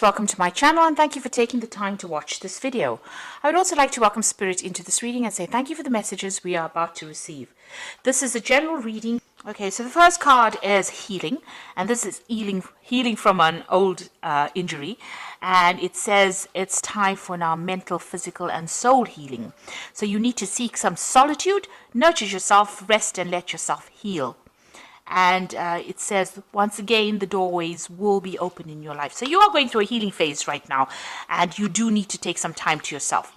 Welcome to my channel and thank you for taking the time to watch this video. I would also like to welcome Spirit into this reading and say thank you for the messages we are about to receive. This is a general reading. Okay, so the first card is healing, and this is healing from an old injury, and it says it's time for now mental, physical and soul healing. So you need to seek some solitude, nurture yourself, rest and let yourself heal. And it says, once again, the doorways will be open in your life. So you are going through a healing phase right now, and you do need to take some time to yourself.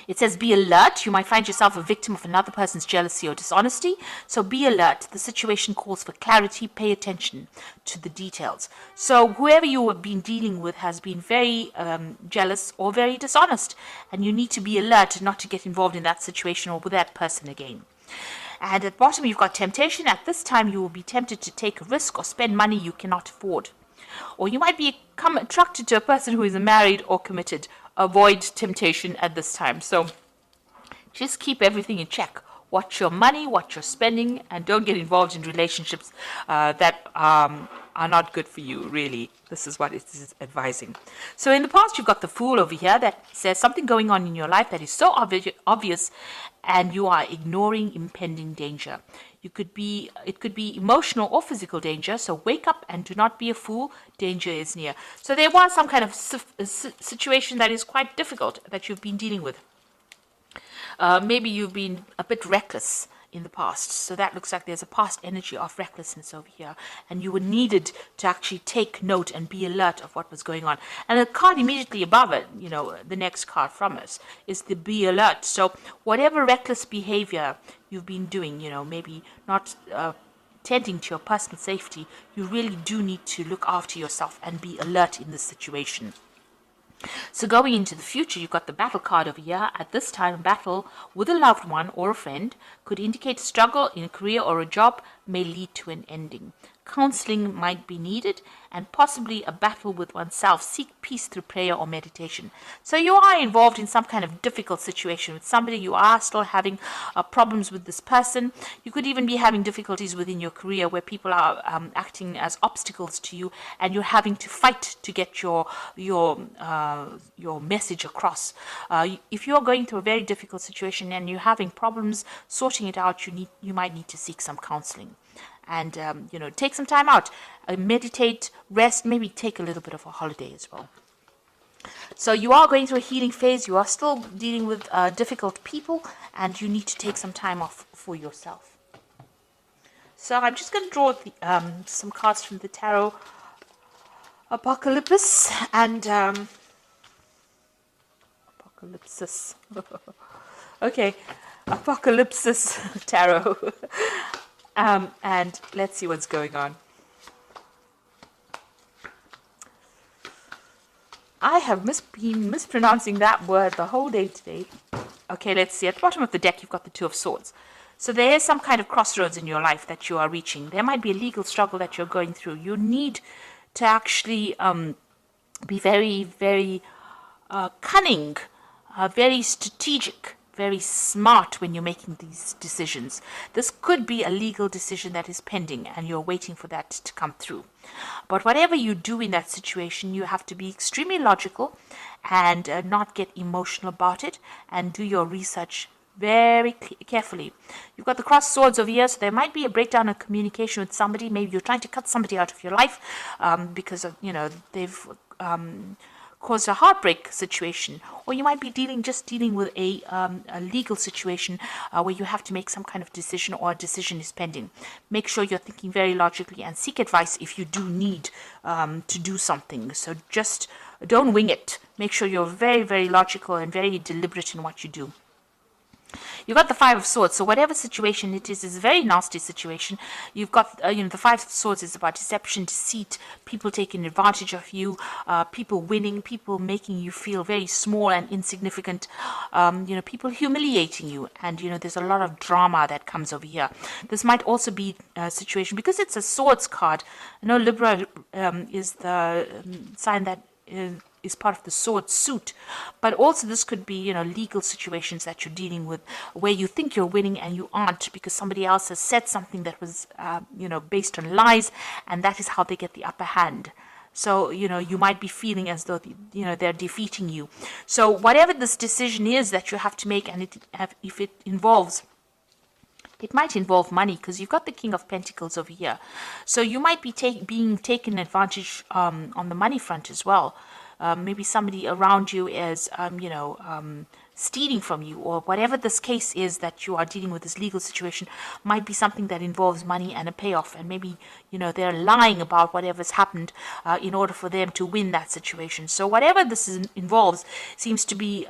It says, be alert. You might find yourself a victim of another person's jealousy or dishonesty. So be alert. The situation calls for clarity. Pay attention to the details. So whoever you have been dealing with has been very jealous or very dishonest. And you need to be alert not to get involved in that situation or with that person again. And at the bottom, you've got temptation. At this time, you will be tempted to take a risk or spend money you cannot afford. Or you might become attracted to a person who is married or committed. Avoid temptation at this time. So just keep everything in check. Watch your money, watch your spending, and don't get involved in relationships that are not good for you, really. This is what it is advising. So in the past, you've got the Fool over here that says something going on in your life that is so obvious and you are ignoring impending danger. It could be emotional or physical danger, so wake up and do not be a fool. Danger is near. So there was some kind of situation that is quite difficult that you've been dealing with. Maybe you've been a bit reckless in the past. So that looks like there's a past energy of recklessness over here. And you were needed to actually take note and be alert of what was going on. And the card immediately above it, the next card from us, is the be alert. So whatever reckless behavior you've been doing, maybe not tending to your personal safety, you really do need to look after yourself and be alert in this situation. So going into the future, you've got the battle card over here. At this time, battle with a loved one or a friend could indicate struggle in a career or a job may lead to an ending. Counseling might be needed and possibly a battle with oneself. Seek peace through prayer or meditation. So you are involved in some kind of difficult situation with somebody. You are still having problems with this person. You could even be having difficulties within your career where people are acting as obstacles to you, and you're having to fight to get your message across. If you're going through a very difficult situation and you're having problems sorting it out, you might need to seek some counseling. And, take some time out, meditate, rest, maybe take a little bit of a holiday as well. So you are going through a healing phase. You are still dealing with difficult people, and you need to take some time off for yourself. So I'm just going to draw some cards from the Tarot Apocalypse and Apocalypsis. Okay, Apocalypsis Tarot. And let's see what's going on. I have been mispronouncing that word the whole day today. Okay, let's see. At the bottom of the deck, you've got the Two of Swords. So there is some kind of crossroads in your life that you are reaching. There might be a legal struggle that you're going through. You need to actually be very, very cunning, very strategic, very smart when you're making these decisions. This could be a legal decision that is pending and you're waiting for that to come through. But whatever you do in that situation, you have to be extremely logical and not get emotional about it, and do your research very carefully. You've got the crossed swords over here, so there might be a breakdown of communication with somebody. Maybe you're trying to cut somebody out of your life because of, they've caused a heartbreak situation, or you might be dealing with a legal situation where you have to make some kind of decision, or a decision is pending. Make sure you're thinking very logically and seek advice if you do need to do something. So just don't wing it. Make sure you're very, very logical and very deliberate in what you do. You've got the Five of Swords, so whatever situation it is a very nasty situation. You've got, the Five of Swords is about deception, deceit, people taking advantage of you, people winning, people making you feel very small and insignificant, people humiliating you, and, there's a lot of drama that comes over here. This might also be a situation, because it's a Swords card. Libra is the sign that is part of the sword suit, but also this could be legal situations that you're dealing with where you think you're winning and you aren't, because somebody else has said something that was based on lies, and that is how they get the upper hand. So, you might be feeling as though, they're defeating you. So whatever this decision is that you have to make, and if it might involve money, because you've got the King of Pentacles over here. So you might be being taken advantage on the money front as well. Maybe somebody around you is, stealing from you, or whatever this case is that you are dealing with, this legal situation might be something that involves money and a payoff. And maybe, they're lying about whatever's happened in order for them to win that situation. So whatever this involves seems to be,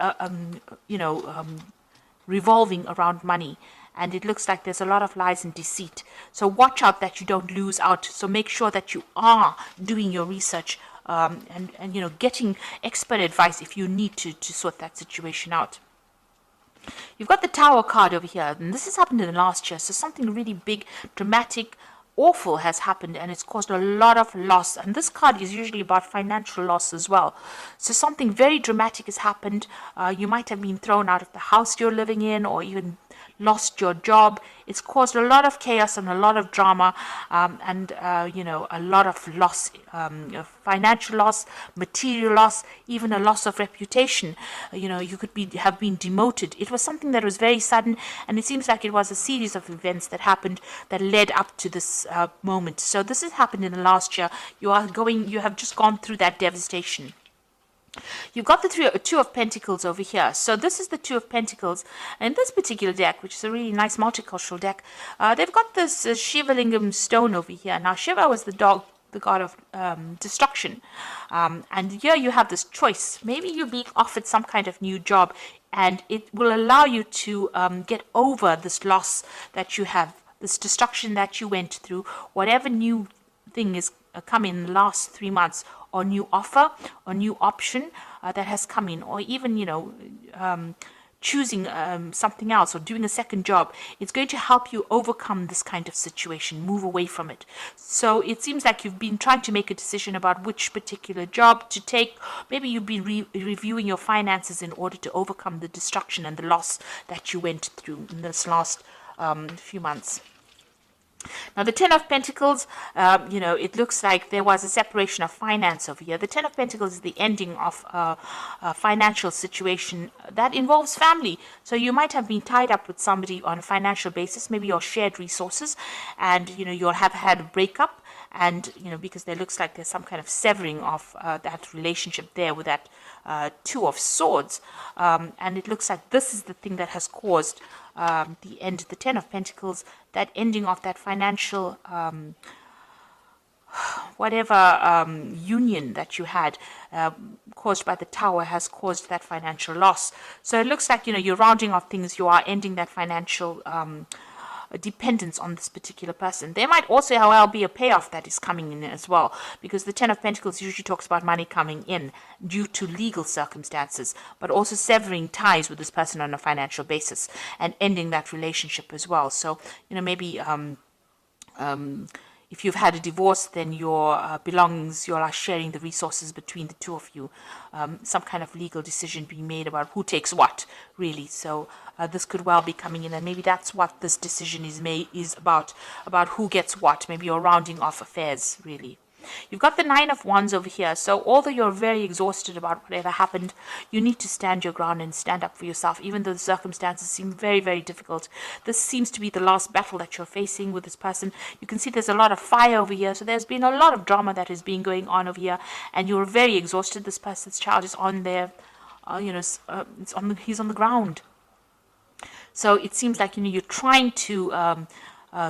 revolving around money. And it looks like there's a lot of lies and deceit. So watch out that you don't lose out. So make sure that you are doing your research and getting expert advice if you need to sort that situation out. You've got the Tower card over here, and this has happened in the last year. So something really big, dramatic, awful has happened, and it's caused a lot of loss. And this card is usually about financial loss as well. So something very dramatic has happened. You might have been thrown out of the house you're living in, or even lost your job. It's caused a lot of chaos and a lot of drama, and a lot of loss, financial loss, material loss, even a loss of reputation. You could have been demoted. It was something that was very sudden, and it seems like it was a series of events that happened that led up to this moment. So this has happened in the last year. You have just gone through that devastation. You've got the Two of Pentacles over here. So this is the Two of Pentacles. And this particular deck, which is a really nice multicultural deck, they've got this Shiva Lingam stone over here. Now, Shiva was the god of destruction. And here you have this choice. Maybe you're being offered some kind of new job, and it will allow you to get over this loss that you have, this destruction that you went through, whatever new thing is come in the last 3 months, or new offer or new option that has come in, or even choosing something else or doing a second job. It's going to help you overcome this kind of situation, move away from it. So it seems like you've been trying to make a decision about which particular job to take. Maybe you've been reviewing your finances in order to overcome the destruction and the loss that you went through in this last few months. Now, the Ten of Pentacles, it looks like there was a separation of finance over here. The Ten of Pentacles is the ending of a financial situation that involves family. So you might have been tied up with somebody on a financial basis, maybe your shared resources, and, you'll have had a breakup. And, because there looks like there's some kind of severing of that relationship there with that Two of Swords. And it looks like this is the thing that has caused the end, the Ten of Pentacles, that ending of that financial union that you had caused by the Tower has caused that financial loss. So it looks like, you're rounding off things, you are ending that financial dependence on this particular person. There might also, however, be a payoff that is coming in as well, because the Ten of Pentacles usually talks about money coming in due to legal circumstances, but also severing ties with this person on a financial basis and ending that relationship as well. So, maybe if you've had a divorce, then your belongings, you are sharing the resources between the two of you. Some kind of legal decision being made about who takes what, really. So this could well be coming in, and maybe that's what this decision is about who gets what. Maybe you're rounding off affairs, really. You've got the Nine of Wands over here. So although you're very exhausted about whatever happened, you need to stand your ground and stand up for yourself, even though the circumstances seem very, very difficult. This seems to be the last battle that you're facing with this person. You can see there's a lot of fire over here. So there's been a lot of drama that has been going on over here, and you're very exhausted. This person's child is on there, he's on the ground. So it seems like, you're trying to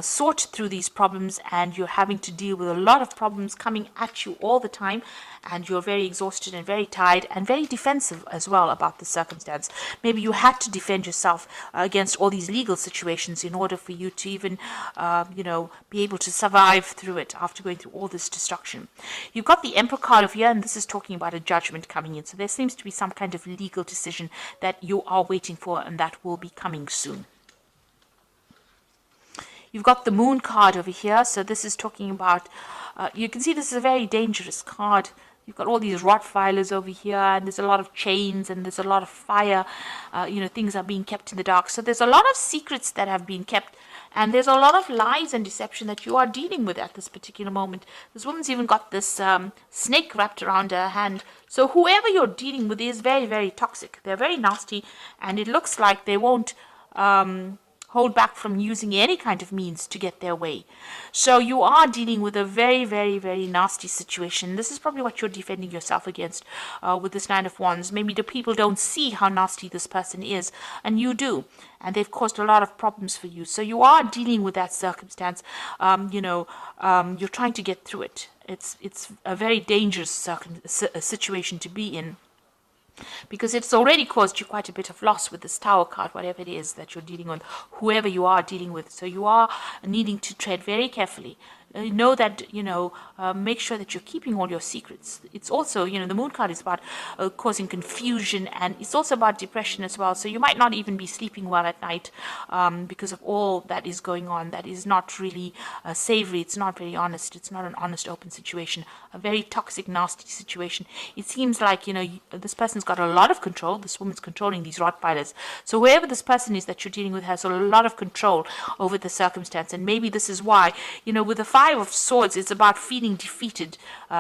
sort through these problems, and you're having to deal with a lot of problems coming at you all the time, and you're very exhausted and very tired and very defensive as well about the circumstance. Maybe you had to defend yourself against all these legal situations in order for you to even be able to survive through it after going through all this destruction. You've got the Emperor card over here, and this is talking about a judgment coming in. So there seems to be some kind of legal decision that you are waiting for, and that will be coming soon. You've got the Moon card over here. So this is talking about, you can see this is a very dangerous card. You've got all these Rottweilers over here, and there's a lot of chains, and there's a lot of fire. Things are being kept in the dark. So there's a lot of secrets that have been kept And there's a lot of lies and deception that you are dealing with at this particular moment. This woman's even got this snake wrapped around her hand. So whoever you're dealing with is very, very toxic. They're very nasty, and it looks like they won't hold back from using any kind of means to get their way. So you are dealing with a very, very, very nasty situation. This is probably what you're defending yourself against with this Nine of Wands. Maybe the people don't see how nasty this person is, and you do. And they've caused a lot of problems for you. So you are dealing with that circumstance. You're trying to get through it. It's a very dangerous situation to be in, because it's already caused you quite a bit of loss with this Tower card, whatever it is that you're dealing with, whoever you are dealing with. So you are needing to tread very carefully. Know that, make sure that you're keeping all your secrets. It's also, the Moon card is about causing confusion, and it's also about depression as well. So you might not even be sleeping well at night because of all that is going on. That is not really savory. It's not very honest. It's not an honest, open situation. A very toxic, nasty situation. It seems like, this person's got a lot of control. This woman's controlling these Rottweilers. So whoever this person is that you're dealing with has a lot of control over the circumstance. And maybe this is why, with the Five of Swords, it's about feeling defeated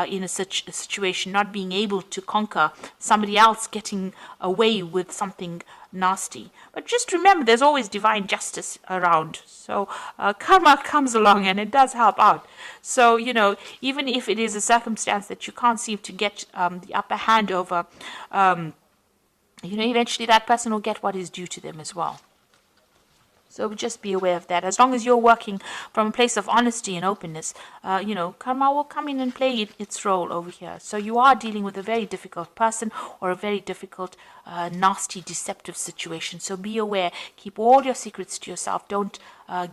in a situation, not being able to conquer somebody else, getting away with something nasty. But just remember, there's always divine justice around. So karma comes along and it does help out. So, even if it is a circumstance that you can't seem to get the upper hand over, eventually that person will get what is due to them as well. So just be aware of that. As long as you're working from a place of honesty and openness, karma will come in and play its role over here. So you are dealing with a very difficult person or a very difficult, nasty, deceptive situation. So be aware. Keep all your secrets to yourself. Don't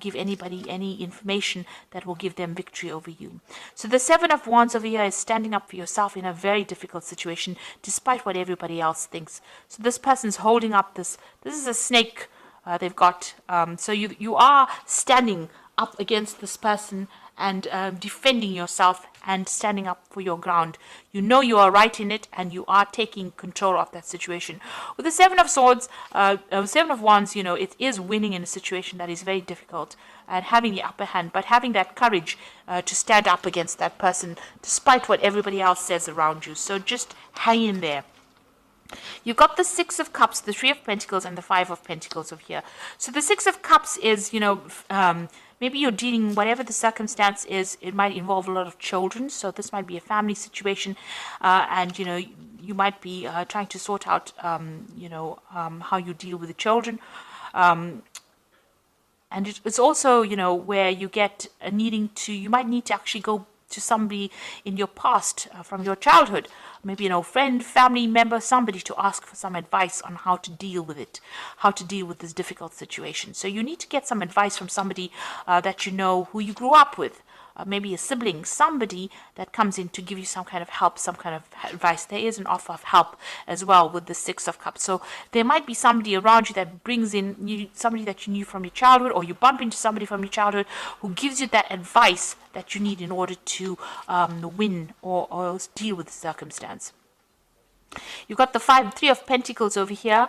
give anybody any information that will give them victory over you. So the Seven of Wands over here is standing up for yourself in a very difficult situation, despite what everybody else thinks. So this person's holding up this is a snake they've got. So you are standing up against this person and defending yourself and standing up for your ground. You know you are right in it, and you are taking control of that situation. With the Seven of Swords, Seven of Wands, it is winning in a situation that is very difficult and having the upper hand, but having that courage to stand up against that person despite what everybody else says around you. So just hang in there. You've got the Six of Cups, the Three of Pentacles, and the Five of Pentacles over here. So the Six of Cups is, maybe you're dealing, whatever the circumstance is, it might involve a lot of children. So this might be a family situation, and, you might be trying to sort out, how you deal with the children. And it's also, where you get you might need to actually go to somebody in your past from your childhood, maybe friend, family member, somebody, to ask for some advice on how to deal with it, how to deal with this difficult situation. So you need to get some advice from somebody that who you grew up with. Maybe a sibling, somebody that comes in to give you some kind of help, some kind of advice. There is an offer of help as well with the Six of Cups. So there might be somebody around you that brings in somebody that you knew from your childhood, or you bump into somebody from your childhood who gives you that advice that you need in order to win or deal with the circumstance. You've got the Three of Pentacles over here.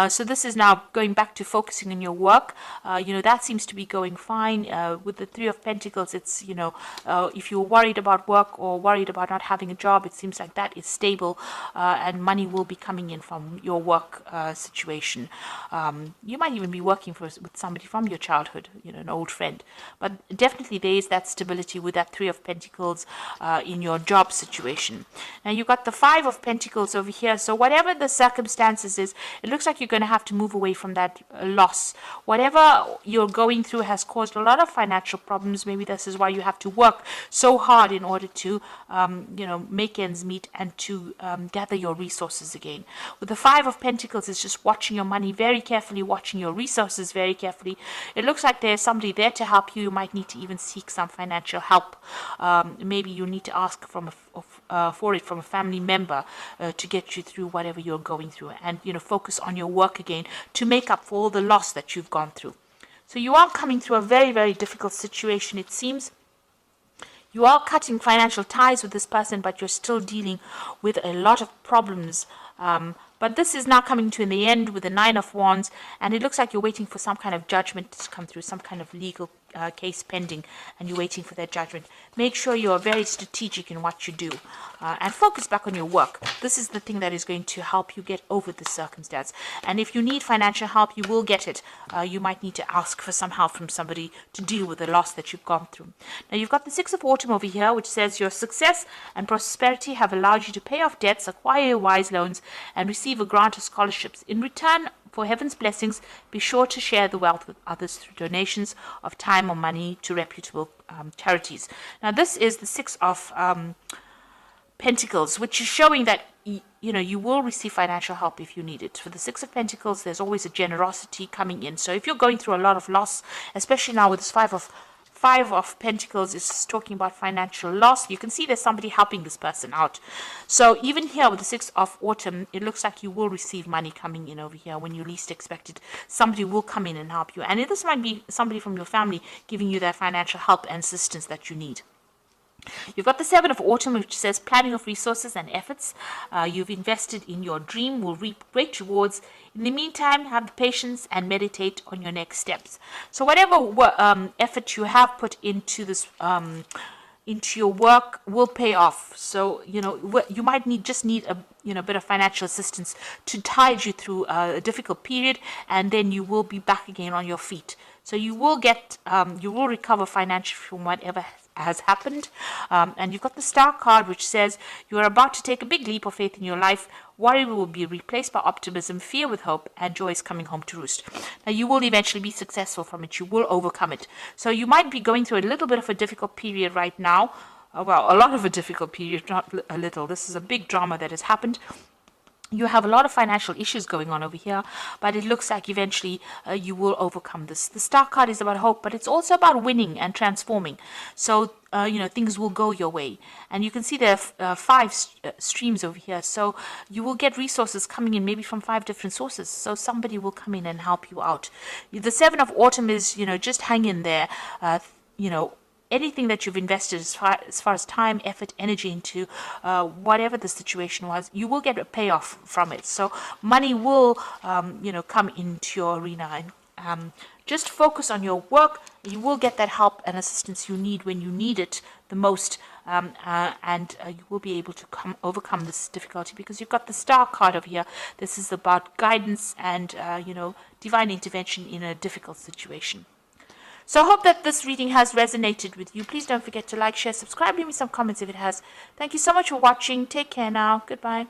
So this is now going back to focusing on your work. That seems to be going fine. With the Three of Pentacles, it's, if you're worried about work or worried about not having a job, it seems like that is stable, and money will be coming in from your work situation. You might even be working with somebody from your childhood, an old friend. But definitely there is that stability with that Three of Pentacles in your job situation. Now you've got the Five of Pentacles over here. So whatever the circumstances is, it looks like you're going to have to move away from that loss. Whatever you're going through has caused a lot of financial problems. Maybe this is why you have to work so hard in order to make ends meet and to gather your resources again. With the Five of Pentacles, it's just watching your money very carefully, watching your resources very carefully. It looks like there's somebody there to help you. You might need to even seek some financial help. Maybe you need to ask for it from a family member to get you through whatever you're going through, and focus on your work again to make up for all the loss that you've gone through. So you are coming through a very, very difficult situation. It seems you are cutting financial ties with this person, but you're still dealing with a lot of problems. But this is now coming to the end with the Nine of Wands, and it looks like you're waiting for some kind of judgment to come through, some kind of legal case pending and you're waiting for their judgment, make sure you are very strategic in what you do and focus back on your work. This is the thing that is going to help you get over this circumstance. And if you need financial help, you will get it. You might need to ask for some help from somebody to deal with the loss that you've gone through. Now you've got the Six of Autumn over here, which says your success and prosperity have allowed you to pay off debts, acquire wise loans, and receive a grant of scholarships. In return for heaven's blessings, be sure to share the wealth with others through donations of time or money to reputable charities. Now this is the Six of Pentacles, which is showing that you will receive financial help if you need it. For the Six of Pentacles, there's always a generosity coming in. So if you're going through a lot of loss, especially now with this Five of Pentacles is talking about financial loss, you can see there's somebody helping this person out. So even here with the Six of Autumn, it looks like you will receive money coming in over here when you least expect it. Somebody will come in and help you, and this might be somebody from your family giving you that financial help and assistance that you need. You've got the Seven of Autumn, which says planning of resources and efforts you've invested in your dream will reap great rewards. In the meantime, have the patience and meditate on your next steps. So whatever effort you have put into this into your work will pay off. So you might just need a bit of financial assistance to tide you through a difficult period, and then you will be back again on your feet. So you will recover financially from whatever has happened. And you've got the Star card, which says you are about to take a big leap of faith in your life. Worry will be replaced by optimism, fear with hope, and joy is coming home to roost. Now you will eventually be successful from it. You will overcome it. So you might be going through a little bit of a difficult period right now. Well, a lot of a difficult period, not a little. This is a big drama that has happened. You have a lot of financial issues going on over here, but it looks like eventually you will overcome this. The Star card is about hope, but it's also about winning and transforming. So, things will go your way. And you can see there are five streams over here. So you will get resources coming in maybe from 5 different sources. So somebody will come in and help you out. The Seven of Autumn is, just hang in there, anything that you've invested as far as time, effort, energy into whatever the situation was, you will get a payoff from it. So money will, come into your arena. And just focus on your work. You will get that help and assistance you need when you need it the most. And you will be able to overcome this difficulty, because you've got the Star card over here. This is about guidance and, divine intervention in a difficult situation. So I hope that this reading has resonated with you. Please don't forget to like, share, subscribe, leave me some comments if it has. Thank you so much for watching. Take care now. Goodbye.